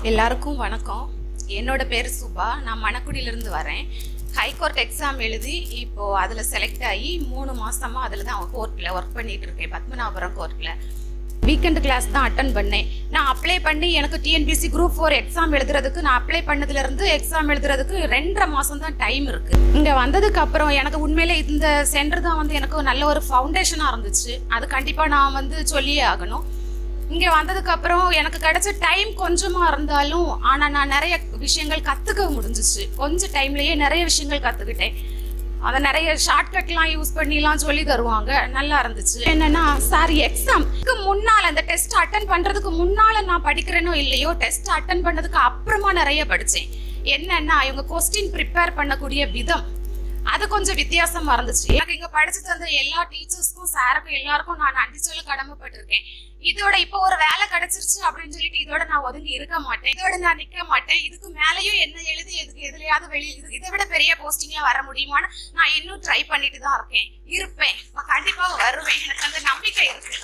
எல்லாருக்கும் வணக்கம். என்னோட பேர் சுபா. நான் மணக்குடியிலிருந்து வரேன். ஹைகோர்ட் எக்ஸாம் எழுதி இப்போ அதில் செலக்ட் ஆகி 3 மாசமா அதில் தான் கோர்ட்டில் ஒர்க் பண்ணிட்டு இருக்கேன். பத்மநாபுரம் கோர்ட்டில் வீக்கெண்டு கிளாஸ் தான் அட்டன் பண்ணேன். நான் அப்ளை பண்ணி எனக்கு டிஎன்பிசி குரூப் 4 எக்ஸாம் எழுதுறதுக்கு நான் அப்ளை பண்ணதுலேருந்து எக்ஸாம் எழுதுறதுக்கு 2.5 மாதம் தான் டைம் இருக்குது. இங்கே வந்ததுக்கு அப்புறம் எனக்கு உண்மையிலே இந்த சென்டர் தான் எனக்கு நல்ல ஒரு ஃபவுண்டேஷனாக இருந்துச்சு. அது கண்டிப்பாக நான் சொல்லியே ஆகணும். இங்கே வந்ததுக்கு அப்புறம் எனக்கு கிடைச்ச டைம் கொஞ்சமா இருந்தாலும் ஆனால் நான் நிறைய விஷயங்கள் கற்றுக்க முடிஞ்சிச்சு. கொஞ்சம் டைம்லயே நிறைய விஷயங்கள் கற்றுக்கிட்டேன். அதை நிறைய ஷார்ட்கட்லாம் யூஸ் பண்ணிலாம் சொல்லி தருவாங்க. நல்லா இருந்துச்சு. என்னன்னா சார், எக்ஸாம்க்கு முன்னால் அந்த டெஸ்ட் அட்டன் பண்றதுக்கு முன்னால நான் படிக்கிறேனோ இல்லையோ, டெஸ்ட் அட்டன் பண்ணதுக்கு அப்புறமா நிறைய படித்தேன். என்னன்னா இவங்க கொஸ்டின் ப்ரிப்பேர் பண்ணக்கூடிய விதம் அது கொஞ்சம் வித்தியாசமா இருந்துச்சு. எனக்கு இங்க படிச்சு தந்த எல்லா டீச்சர்ஸ்க்கும் சாருக்கும் எல்லாருக்கும் நான் நன்றி சொல்ல கடமைப்பட்டிருக்கேன். இதோட இப்போ ஒரு வேலை கிடைச்சிருச்சு அப்படின்னு சொல்லிட்டு இதோட நான் ஒதுங்கி இருக்க மாட்டேன், இதோட நான் நிக்க மாட்டேன். இதுக்கு மேலேயும் என்ன எழுதி எதுலயாவது வெளியே இதை விட பெரிய போஸ்டிங்ல வர முடியுமான்னு நான் இன்னும் ட்ரை பண்ணிட்டு தான் இருப்பேன். கண்டிப்பா வருவேன். எனக்கு அந்த நம்பிக்கை இருக்கு.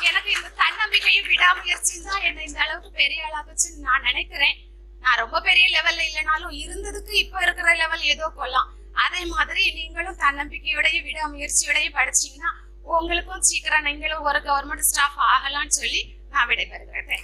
எனக்கு இந்த தன்னம்பிக்கையும் விடாமுயற்சியும் தான் என்னை இந்த அளவுக்கு பெரிய ஆளாக்குச்சுன்னு நான் நினைக்கிறேன். நான் ரொம்ப பெரிய லெவல்ல இல்லைனாலும் இருந்ததுக்கு இப்ப இருக்கிற லெவல் ஏதோ கொள்ளலாம். அதே மாதிரி நீங்களும் தன்னம்பிக்கையோடய விடாமுயற்சியோடய படிச்சீங்கன்னா உங்களுக்கும் சீக்கிரம் நீங்களும் ஒரு கவர்மெண்ட் ஸ்டாஃப் ஆகலாம்னு சொல்லி நான் விடைபெறுகிறேன்.